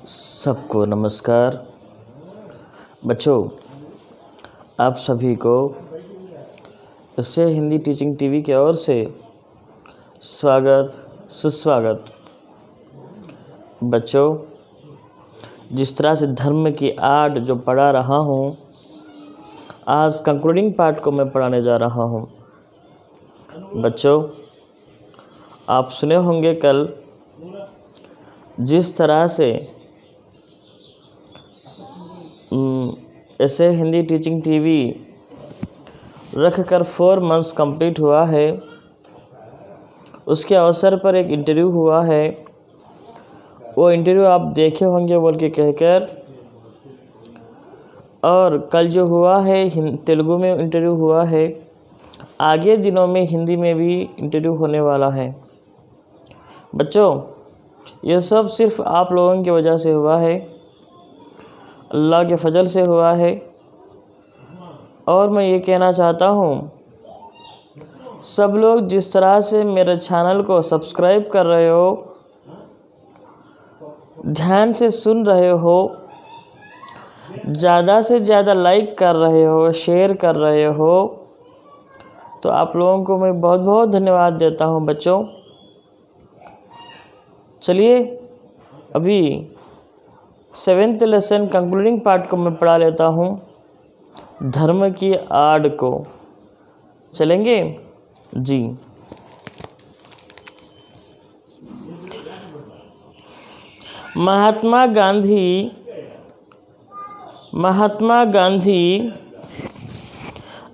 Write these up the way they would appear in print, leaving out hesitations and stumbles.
सबको नमस्कार। बच्चों, आप सभी को इससे हिंदी टीचिंग टीवी की ओर से स्वागत सुस्वागत। बच्चों, जिस तरह से धर्म की आड़ जो पढ़ा रहा हूँ, आज कंक्लूडिंग पार्ट को मैं पढ़ाने जा रहा हूँ। बच्चों, आप सुने होंगे कल जिस तरह से ऐसे हिंदी टीचिंग टीवी रख कर 4 मंथ्स कंप्लीट हुआ है, उसके अवसर पर एक इंटरव्यू हुआ है। वो इंटरव्यू आप देखे होंगे बोल के कहकर, और कल जो हुआ है तेलुगु में इंटरव्यू हुआ है, आगे दिनों में हिंदी में भी इंटरव्यू होने वाला है। बच्चों, यह सब सिर्फ आप लोगों की वजह से हुआ है, अल्लाह के फजल से हुआ है। और मैं ये कहना चाहता हूँ, सब लोग जिस तरह से मेरे चैनल को सब्सक्राइब कर रहे हो, ध्यान से सुन रहे हो, ज़्यादा से ज़्यादा लाइक कर रहे हो, शेयर कर रहे हो, तो आप लोगों को मैं बहुत बहुत धन्यवाद देता हूँ। बच्चों, चलिए अभी 7th लेसन कंक्लूडिंग पार्ट को मैं पढ़ा लेता हूँ, धर्म की आड़ को। चलेंगे जी। महात्मा गांधी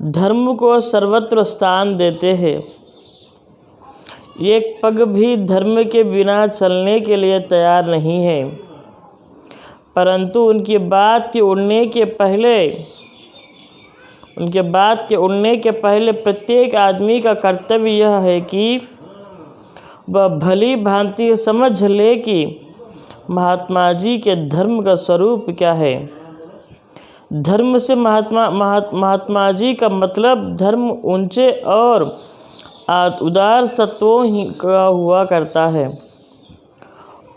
धर्म को सर्वत्र स्थान देते हैं। एक पग भी धर्म के बिना चलने के लिए तैयार नहीं है, परंतु उनकी बात के उड़ने के पहले प्रत्येक आदमी का कर्तव्य यह है कि वह भली भांति समझ ले कि महात्मा जी के धर्म का स्वरूप क्या है। धर्म से महात्मा जी का मतलब धर्म ऊंचे और उदार तत्वों ही का हुआ करता है।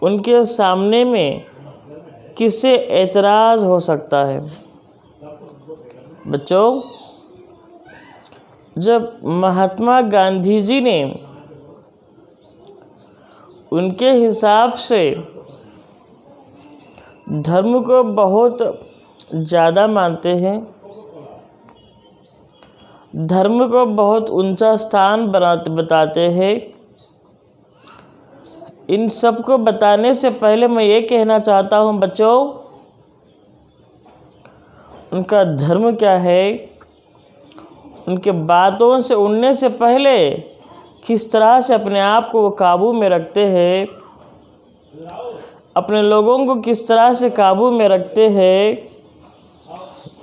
उनके सामने में किससे एतराज़ हो सकता है। बच्चों, जब महात्मा गांधी जी ने उनके हिसाब से धर्म को बहुत ज़्यादा मानते हैं, धर्म को बहुत ऊंचा स्थान बताते हैं, इन सब को बताने से पहले मैं ये कहना चाहता हूँ बच्चों, उनका धर्म क्या है, उनके बातों से उड़ने से पहले किस तरह से अपने आप को वो काबू में रखते हैं, अपने लोगों को किस तरह से काबू में रखते हैं,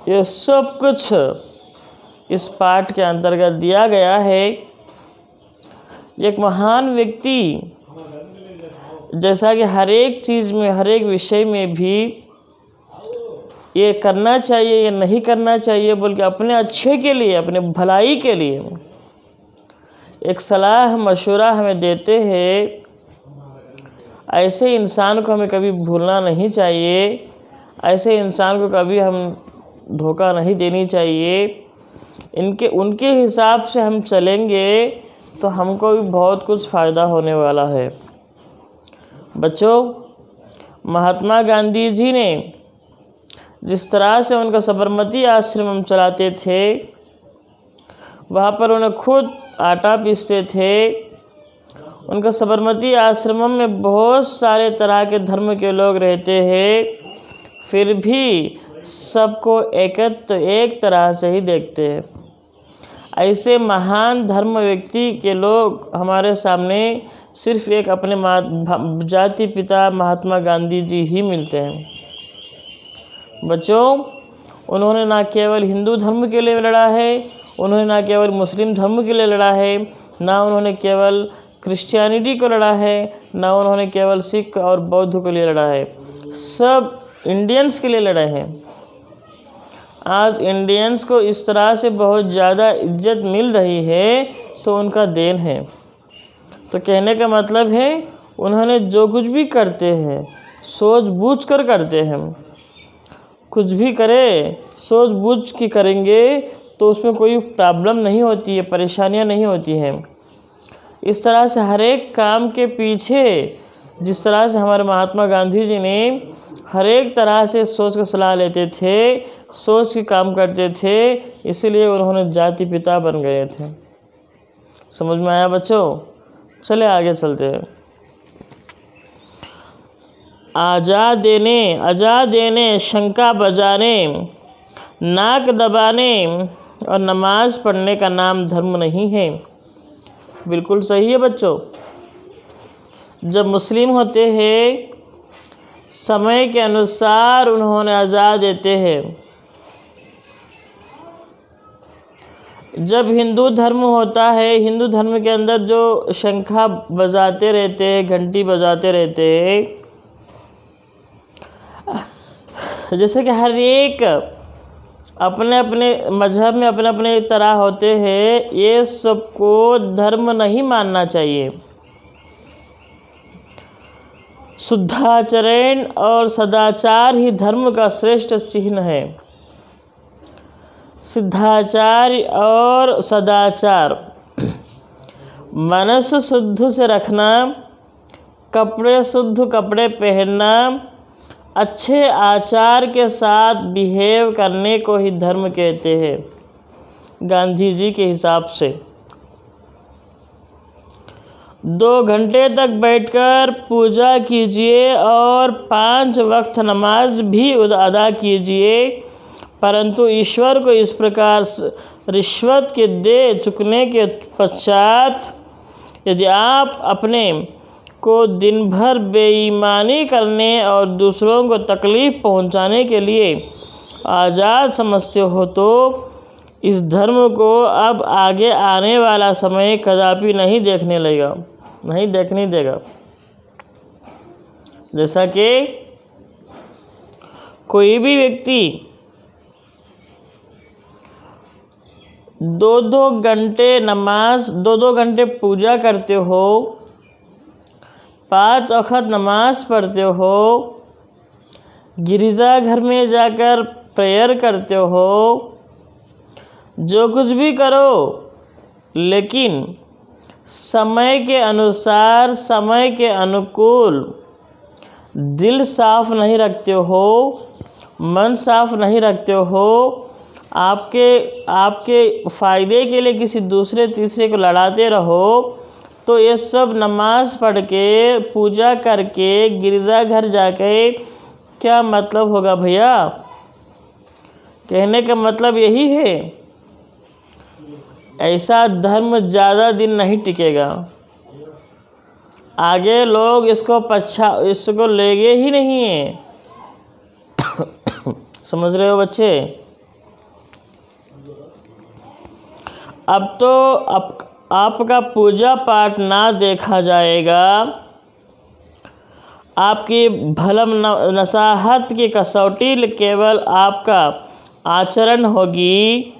ये सब कुछ इस पाठ के अंतर्गत दिया गया है। एक महान व्यक्ति जैसा कि हर एक चीज़ में, हर एक विषय में भी ये करना चाहिए, ये नहीं करना चाहिए बोल के अपने अच्छे के लिए, अपने भलाई के लिए एक सलाह मशवरा हमें देते हैं। ऐसे इंसान को हमें कभी भूलना नहीं चाहिए, ऐसे इंसान को कभी हम धोखा नहीं देनी चाहिए। उनके हिसाब से हम चलेंगे तो हमको भी बहुत कुछ फ़ायदा होने वाला है। बच्चों, महात्मा गांधी जी ने जिस तरह से उनका साबरमती आश्रम चलाते थे, वहाँ पर उन्हें खुद आटा पीसते थे। उनका साबरमती आश्रम में बहुत सारे तरह के धर्म के लोग रहते हैं, फिर भी सबको एक तरह से ही देखते हैं। ऐसे महान धर्म व्यक्ति के लोग हमारे सामने सिर्फ एक अपने जाति पिता महात्मा गांधी जी ही मिलते हैं। बच्चों, उन्होंने ना केवल हिंदू धर्म के लिए लड़ा है, उन्होंने ना केवल मुस्लिम धर्म के लिए लड़ा है, ना उन्होंने केवल क्रिश्चियनिटी को लड़ा है, ना उन्होंने केवल सिख और बौद्ध के लिए लड़ा है, सब इंडियंस के लिए लड़े हैं। आज इंडियंस को इस तरह से बहुत ज़्यादा इज्जत मिल रही है तो उनका देन है। तो कहने का मतलब है, उन्होंने जो कुछ भी करते हैं सोच बूझ कर करते हैं। कुछ भी करे सोच बूझ के करेंगे तो उसमें कोई प्रॉब्लम नहीं होती है, परेशानियां नहीं होती हैं। इस तरह से हर एक काम के पीछे, जिस तरह से हमारे महात्मा गांधी जी ने हर एक तरह से सोच कर सलाह लेते थे, सोच के काम करते थे, इसीलिए उन्होंने जाति पिता बन गए थे। समझ में आया बच्चों? चले आगे चलते हैं। आजा देने शंका बजाने, नाक दबाने और नमाज पढ़ने का नाम धर्म नहीं है। बिल्कुल सही है बच्चों। जब मुस्लिम होते हैं, समय के अनुसार उन्होंने अज़ा देते हैं। जब हिंदू धर्म होता है, हिंदू धर्म के अंदर जो शंखा बजाते रहते हैं, घंटी बजाते रहते हैं, जैसे कि हर एक अपने अपने मजहब में अपने अपने तरह होते हैं, ये सबको धर्म नहीं मानना चाहिए। शुद्धाचरण और सदाचार ही धर्म का श्रेष्ठ चिन्ह है। सिद्धाचार और सदाचार, मनस शुद्ध से रखना, कपड़े शुद्ध कपड़े पहनना, अच्छे आचार के साथ बिहेव करने को ही धर्म कहते हैं गांधी जी के हिसाब से। 2 घंटे तक बैठकर पूजा कीजिए और 5 वक्त नमाज भी अदा कीजिए, परंतु ईश्वर को इस प्रकार रिश्वत के दे चुकने के पश्चात यदि आप अपने को दिन भर बेईमानी करने और दूसरों को तकलीफ़ पहुंचाने के लिए आज़ाद समझते हो तो इस धर्म को अब आगे आने वाला समय कदापि नहीं देखने देगा। जैसा कि कोई भी व्यक्ति 2-2 घंटे नमाज, 2-2 घंटे पूजा करते हो, 5 वक्त नमाज पढ़ते हो, गिरजा घर में जाकर प्रेयर करते हो, जो कुछ भी करो, लेकिन समय के अनुसार, समय के अनुकूल दिल साफ नहीं रखते हो, मन साफ नहीं रखते हो, आपके फ़ायदे के लिए किसी दूसरे तीसरे को लड़ाते रहो, तो ये सब नमाज पढ़ के, पूजा करके, गिरजा घर जाके क्या मतलब होगा भैया? कहने का मतलब यही है, ऐसा धर्म ज़्यादा दिन नहीं टिकेगा। आगे लोग इसको लेंगे ही नहीं है। समझ रहे हो बच्चे? अब तो आपका पूजा पाठ ना देखा जाएगा, आपकी भलम नसाहत की कसौटी केवल आपका आचरण होगी।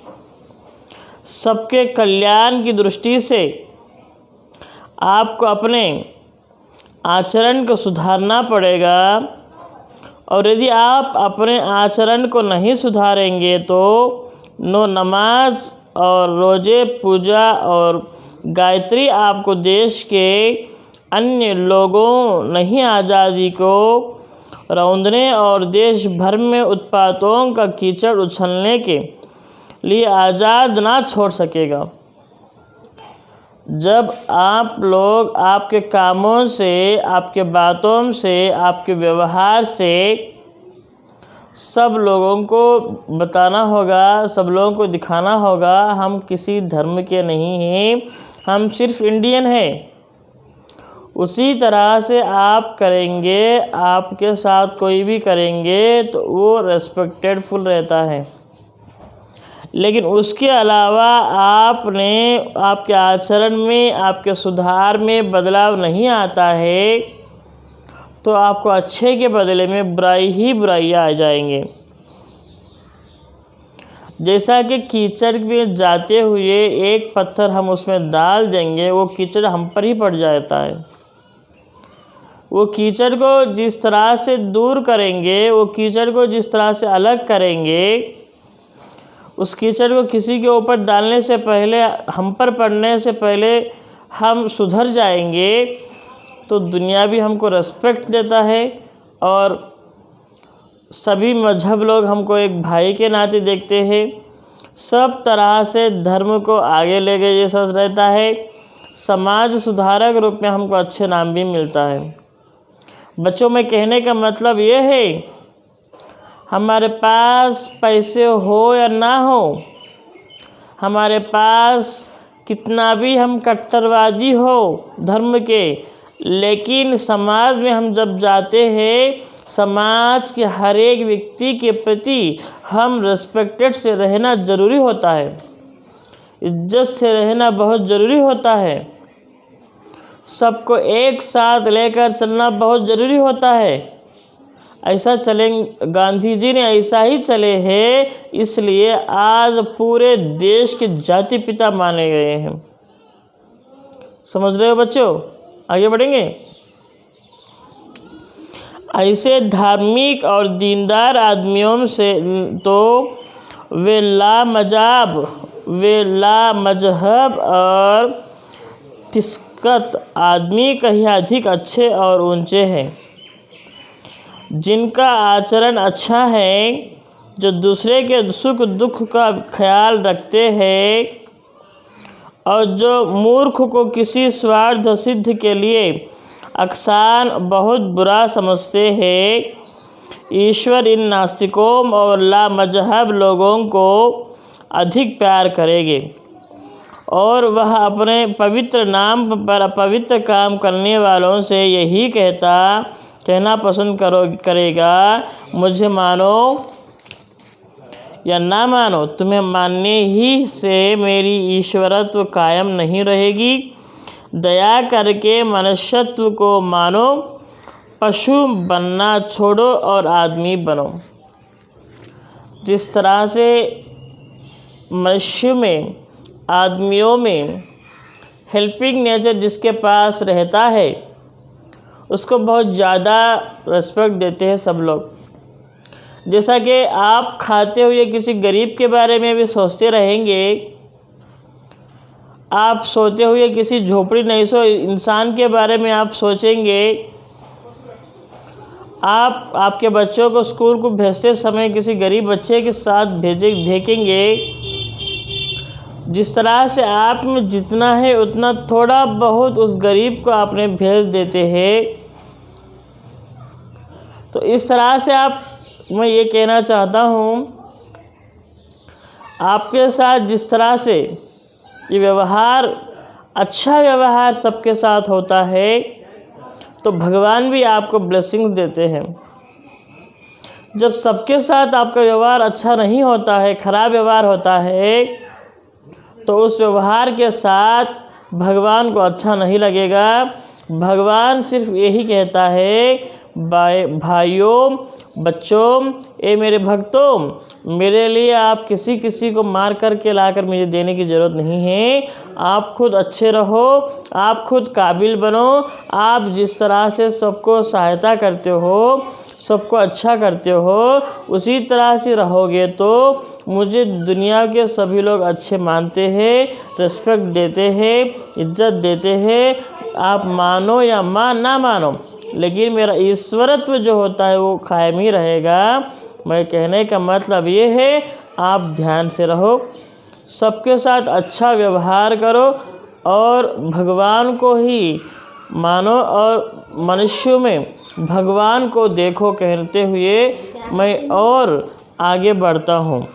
सबके कल्याण की दृष्टि से आपको अपने आचरण को सुधारना पड़ेगा, और यदि आप अपने आचरण को नहीं सुधारेंगे तो नो नमाज और रोज़े, पूजा और गायत्री आपको देश के अन्य लोगों नहीं आज़ादी को रौंदने और देश भर में उत्पातों का कीचड़ उछलने के लिए आज़ाद ना छोड़ सकेगा। जब आप लोग आपके कामों से, आपके बातों से, आपके व्यवहार से सब लोगों को बताना होगा, सब लोगों को दिखाना होगा हम किसी धर्म के नहीं हैं, हम सिर्फ इंडियन हैं। उसी तरह से आप करेंगे, आपके साथ कोई भी करेंगे तो वो रेस्पेक्टेडफुल रहता है। लेकिन उसके अलावा आपके आचरण में, आपके सुधार में बदलाव नहीं आता है तो आपको अच्छे के बदले में बुराइयाँ आ जाएंगे। जैसा कि कीचड़ में जाते हुए एक पत्थर हम उसमें डाल देंगे, वो कीचड़ हम पर ही पड़ जाता है। वो कीचड़ को जिस तरह से दूर करेंगे, वो कीचड़ को जिस तरह से अलग करेंगे, उस कीचड़ को किसी के ऊपर डालने से पहले, हम पर पड़ने से पहले हम सुधर जाएंगे, तो दुनिया भी हमको रेस्पेक्ट देता है और सभी मजहब लोग हमको एक भाई के नाते देखते हैं। सब तरह से धर्म को आगे ले गए जैसा रहता है। समाज सुधारक रूप में हमको अच्छे नाम भी मिलता है। बच्चों में कहने का मतलब ये है, हमारे पास पैसे हो या ना हो, हमारे पास कितना भी हम कट्टरवादी हो धर्म के, लेकिन समाज में हम जब जाते हैं, समाज के हर एक व्यक्ति के प्रति हम रिस्पेक्टेड से रहना ज़रूरी होता है, इज्जत से रहना बहुत ज़रूरी होता है, सबको एक साथ लेकर चलना बहुत ज़रूरी होता है। ऐसा चलेंगे, गांधी जी ने ऐसा ही चले हैं, इसलिए आज पूरे देश के जाति पिता माने गए हैं। समझ रहे हो बच्चों? आगे बढ़ेंगे। ऐसे धार्मिक और दीनदार आदमियों से तो वे लामजहब और तिस्कत आदमी कहीं अधिक अच्छे और ऊंचे हैं, जिनका आचरण अच्छा है, जो दूसरे के सुख दुख का ख्याल रखते हैं और जो मूर्ख को किसी स्वार्थ सिद्ध के लिए अक्सान बहुत बुरा समझते हैं। ईश्वर इन नास्तिकों और लामजहब लोगों को अधिक प्यार करेंगे और वह अपने पवित्र नाम पर अपवित्र काम करने वालों से यही कहना पसंद करेगा, मुझे मानो या ना मानो, तुम्हें मानने ही से मेरी ईश्वरत्व कायम नहीं रहेगी। दया करके मनुष्यत्व को मानो, पशु बनना छोड़ो और आदमी बनो। जिस तरह से मनुष्य में, आदमियों में हेल्पिंग नेचर जिसके पास रहता है, उसको बहुत ज़्यादा रिस्पेक्ट देते हैं सब लोग। जैसा कि आप खाते हुए किसी गरीब के बारे में भी सोचते रहेंगे, आप सोते हुए किसी झोपड़ी नशीं इंसान के बारे में आप सोचेंगे, आप आपके बच्चों को स्कूल को भेजते समय किसी गरीब बच्चे के साथ देखेंगे। जिस तरह से आप में जितना है उतना थोड़ा बहुत उस गरीब को आपने भेज देते हैं। तो इस तरह से मैं ये कहना चाहता हूँ, आपके साथ जिस तरह से ये व्यवहार, अच्छा व्यवहार सबके साथ होता है, तो भगवान भी आपको ब्लेसिंग्स देते हैं। जब सबके साथ आपका व्यवहार अच्छा नहीं होता है, खराब व्यवहार होता है, तो उस व्यवहार के साथ भगवान को अच्छा नहीं लगेगा। भगवान सिर्फ यही कहता है, भाइयों, बच्चों, ए मेरे भक्तों, मेरे लिए आप किसी को मार करके लाकर मुझे देने की ज़रूरत नहीं है। आप खुद अच्छे रहो, आप खुद काबिल बनो। आप जिस तरह से सबको सहायता करते हो, सबको अच्छा करते हो, उसी तरह से रहोगे तो मुझे दुनिया के सभी लोग अच्छे मानते हैं, रिस्पेक्ट देते हैं, इज्जत देते हैं। आप मानो या ना मानो, लेकिन मेरा ईश्वरत्व जो होता है वो कायम ही रहेगा। मैं कहने का मतलब ये है, आप ध्यान से रहो, सबके साथ अच्छा व्यवहार करो और भगवान को ही मानो और मनुष्यों में भगवान को देखो कहते हुए मैं और आगे बढ़ता हूँ।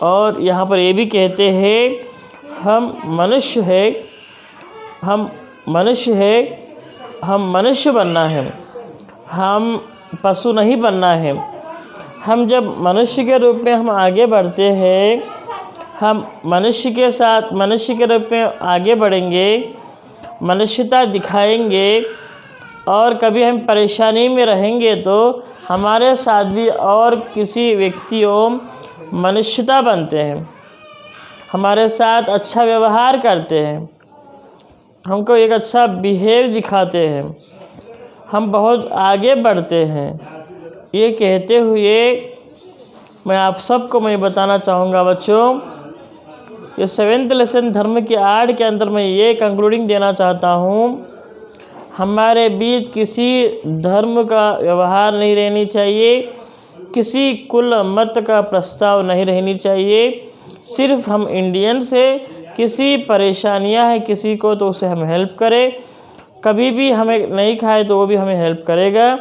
और यहाँ पर ये भी कहते हैं, हम मनुष्य बनना है, हम पशु नहीं बनना है। हम जब मनुष्य के रूप में हम आगे बढ़ते हैं, हम मनुष्य के रूप में आगे बढ़ेंगे, मनुष्यता दिखाएंगे और कभी हम परेशानी में रहेंगे तो हमारे साथ भी और किसी व्यक्तियों मनुष्यता बनते हैं, हमारे साथ अच्छा व्यवहार करते हैं, हमको एक अच्छा बिहेव दिखाते हैं। हम बहुत आगे बढ़ते हैं। ये कहते हुए मैं आप सबको मैं बताना चाहूँगा बच्चों, ये 7th लेसन धर्म की आड़ के अंदर मैं ये कंक्लूडिंग देना चाहता हूँ, हमारे बीच किसी धर्म का व्यवहार नहीं रहनी चाहिए, किसी कुल मत का प्रस्ताव नहीं रहनी चाहिए। सिर्फ हम इंडियन से किसी परेशानियां हैं किसी को तो उसे हम हेल्प करें, कभी भी हमें नहीं खाए तो वो भी हमें हेल्प करेगा।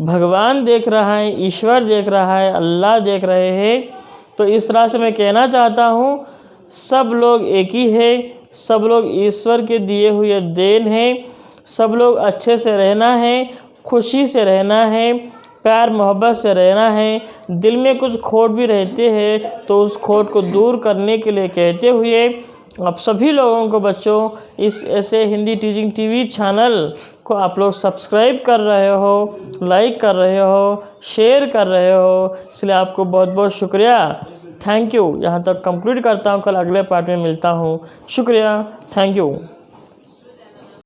भगवान देख रहा है, ईश्वर देख रहा है, अल्लाह देख रहे हैं। तो इस तरह से मैं कहना चाहता हूँ, सब लोग एक ही है, सब लोग ईश्वर के दिए हुए देन हैं। सब लोग अच्छे से रहना है, खुशी से रहना है, प्यार मोहब्बत से रहना है। दिल में कुछ खोट भी रहते हैं तो उस खोट को दूर करने के लिए कहते हुए आप सभी लोगों को बच्चों, इस ऐसे हिंदी टीचिंग टीवी चैनल को आप लोग सब्सक्राइब कर रहे हो, लाइक कर रहे हो, शेयर कर रहे हो, इसलिए आपको बहुत बहुत शुक्रिया। Thank you. यहाँ तक कंक्लूड करता हूँ, कल अगले पार्ट में मिलता हूँ। शुक्रिया, थैंक यू।